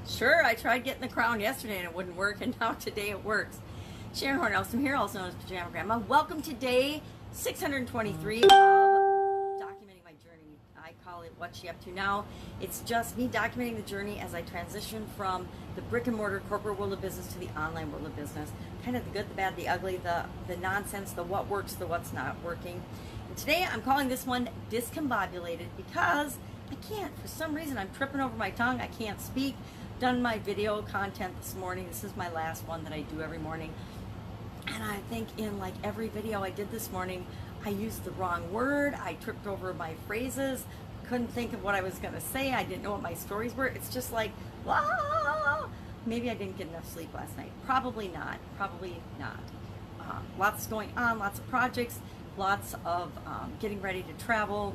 Sure, I tried getting the crown yesterday and it wouldn't work, and now today it works. Sharon Horne-Ellstrom here, also known as Pajama Grandma. Welcome to day 623 of documenting my journey. I call it What's She Up To Now. It's just me documenting the journey as I transition from the brick and mortar corporate world of business to the online world of business. Kind of the good, the bad, the ugly, the nonsense, the what works, the what's not working. And today I'm calling this one Discombobulated because I can't, for some reason, I'm tripping over my tongue. I can't speak. Done my video content this morning. This is my last one that I do every morning. And I think in like every video I did this morning, I used the wrong word. I tripped over my phrases. Couldn't think of what I was going to say. I didn't know what my stories were. It's just like, ah! Maybe I didn't get enough sleep last night. Probably not. Probably not. Lots going on, lots of projects, lots of getting ready to travel,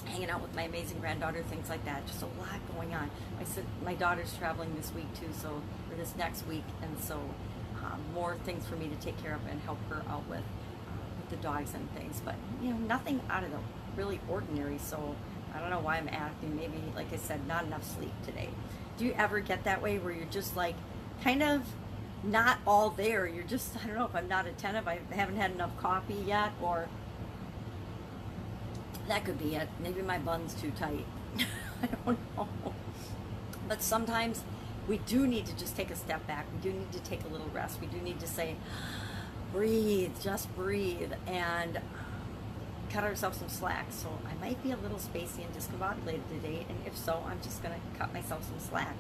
hanging out with my amazing granddaughter, things like that. Just a lot going on. My daughter's traveling this week too, or this next week, and so more things for me to take care of and help her out with the dogs and things. But you know, nothing out of the really ordinary. So I don't know why I'm acting. Maybe, like I said, not enough sleep today. Do you ever get that way where you're just like kind of not all there? You're just, I don't know, if I'm not attentive, I haven't had enough coffee yet, or that could be it. Maybe my bun's too tight. I don't know. But sometimes we do need to just take a step back. We do need to take a little rest. We do need to say, breathe, just breathe, and cut ourselves some slack. So I might be a little spacey and discombobulated today, and if so, I'm just going to cut myself some slack.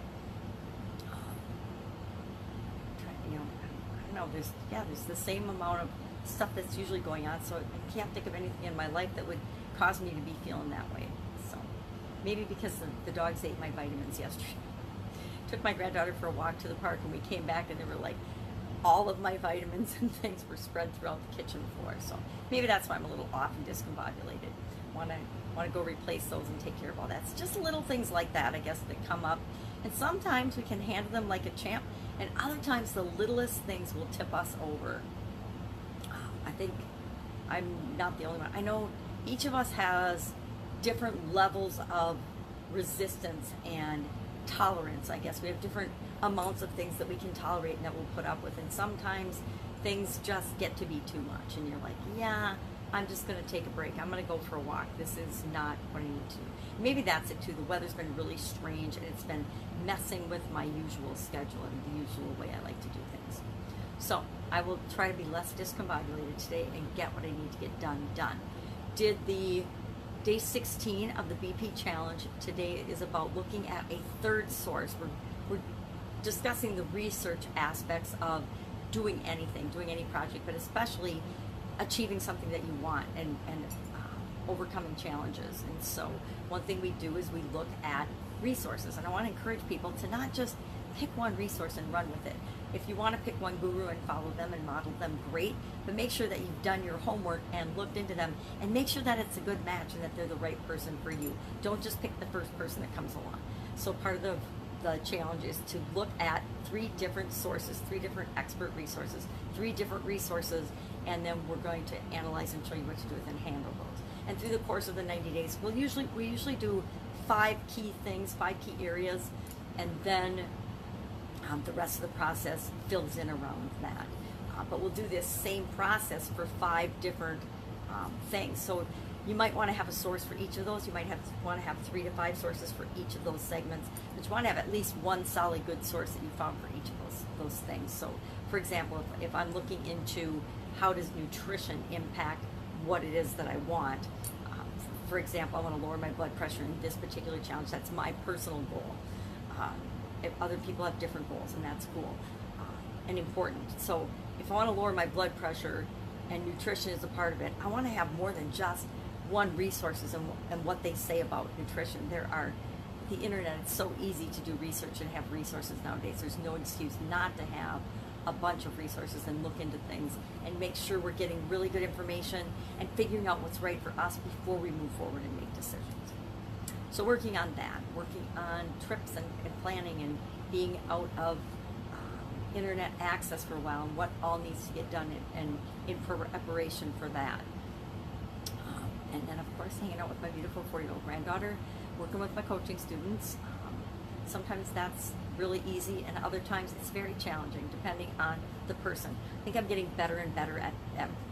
You know, I don't know, there's the same amount of stuff that's usually going on, so I can't think of anything in my life that would cause me to be feeling that way. So maybe because the dogs ate my vitamins yesterday. Took my granddaughter for a walk to the park, and we came back and there were like all of my vitamins and things were spread throughout the kitchen floor. So maybe that's why I'm a little off and discombobulated. Want to go replace those and take care of all that. It's just little things like that, I guess, that come up, and sometimes we can handle them like a champ, and other times the littlest things will tip us over. I think I'm not the only one. I know each of us has different levels of resistance and tolerance. I guess we have different amounts of things that we can tolerate and that we'll put up with, and sometimes things just get to be too much and you're like, yeah, I'm just going to take a break. I'm going to go for a walk. This is not what I need to. Maybe that's it too. The weather's been really strange and it's been messing with my usual schedule and the usual way I like to do things. So I will try to be less discombobulated today and get what I need to get done. Did the day 16 of the BP challenge. Today is about looking at a third source. We're discussing the research aspects of doing anything, doing any project, but especially achieving something that you want and overcoming challenges. And so one thing we do is we look at resources, and I want to encourage people to not just pick one resource and run with it. If you want to pick one guru and follow them and model them, great, but make sure that you've done your homework and looked into them, and make sure that it's a good match and that they're the right person for you. Don't just pick the first person that comes along. So part of the challenge is to look at 3 different sources, 3 different expert resources, 3 different resources, and then we're going to analyze and show you what to do with and handle those. And through the course of the 90 days, we usually do 5 key things, 5 key areas, and then the rest of the process fills in around that. But we'll do this same process for 5 different things. So you might want to have a source for each of those. You might want to have 3 to 5 sources for each of those segments. But you want to have at least one solid good source that you found for each of those things. So for example, if I'm looking into how does nutrition impact what it is that I want, for example, I want to lower my blood pressure in this particular challenge. That's my personal goal. If other people have different goals, and that's cool and important. So if I want to lower my blood pressure and nutrition is a part of it, I want to have more than just one resources and what they say about nutrition. The internet, it's so easy to do research and have resources nowadays. There's no excuse not to have a bunch of resources and look into things and make sure we're getting really good information and figuring out what's right for us before we move forward and make decisions. So working on that, working on trips and planning and being out of internet access for a while and what all needs to get done and in preparation for that. And then of course hanging out with my beautiful 4-year-old granddaughter, working with my coaching students, Sometimes that's really easy, and other times it's very challenging depending on the person. I think I'm getting better and better at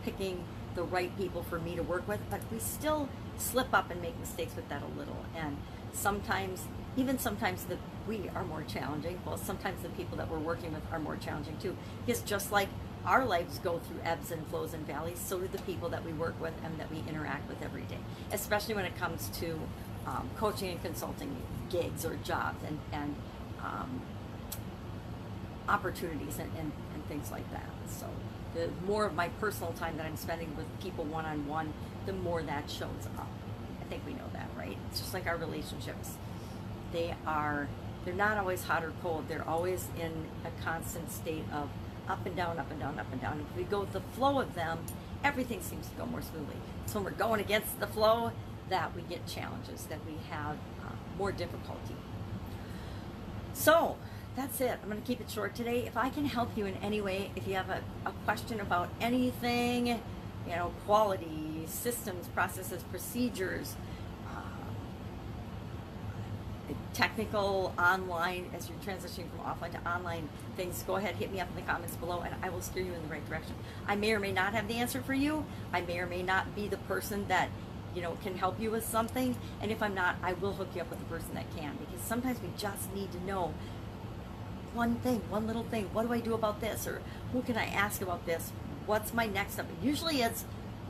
picking the right people for me to work with, but we still slip up and make mistakes with that a little. And sometimes, even sometimes we are more challenging. Well, sometimes the people that we're working with are more challenging too. Because just like our lives go through ebbs and flows and valleys, so do the people that we work with and that we interact with every day, especially when it comes to coaching and consulting gigs or jobs and opportunities and things like that. So the more of my personal time that I'm spending with people one-on-one, the more that shows up. I think we know that, right? It's just like our relationships. They're not always hot or cold. They're always in a constant state of up and down, up and down, up and down. If we go with the flow of them, everything seems to go more smoothly. So when we're going against the flow, that we get challenges, that we have more difficulty. So that's it. I'm going to keep it short today. If I can help you in any way, if you have a question about anything, quality, systems, processes, procedures, technical, online, as you're transitioning from offline to online things, go ahead, hit me up in the comments below, and I will steer you in the right direction. I may or may not have the answer for you. I may or may not be the person that can help you with something, and if I'm not, I will hook you up with the person that can, because sometimes we just need to know one thing, one little thing. What do I do about this? Or who can I ask about this? What's my next step? Usually it's,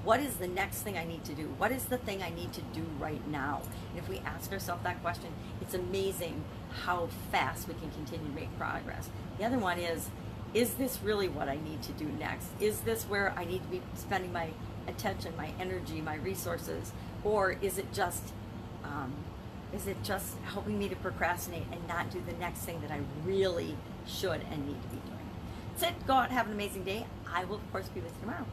what is the next thing I need to do? What is the thing I need to do right now? And if we ask ourselves that question, it's amazing how fast we can continue to make progress. The other one is this really what I need to do next? Is this where I need to be spending my attention, my energy, my resources? Or is it just helping me to procrastinate and not do the next thing that I really should and need to be doing? That's it. Go out and have an amazing day. I will, of course, be with you tomorrow.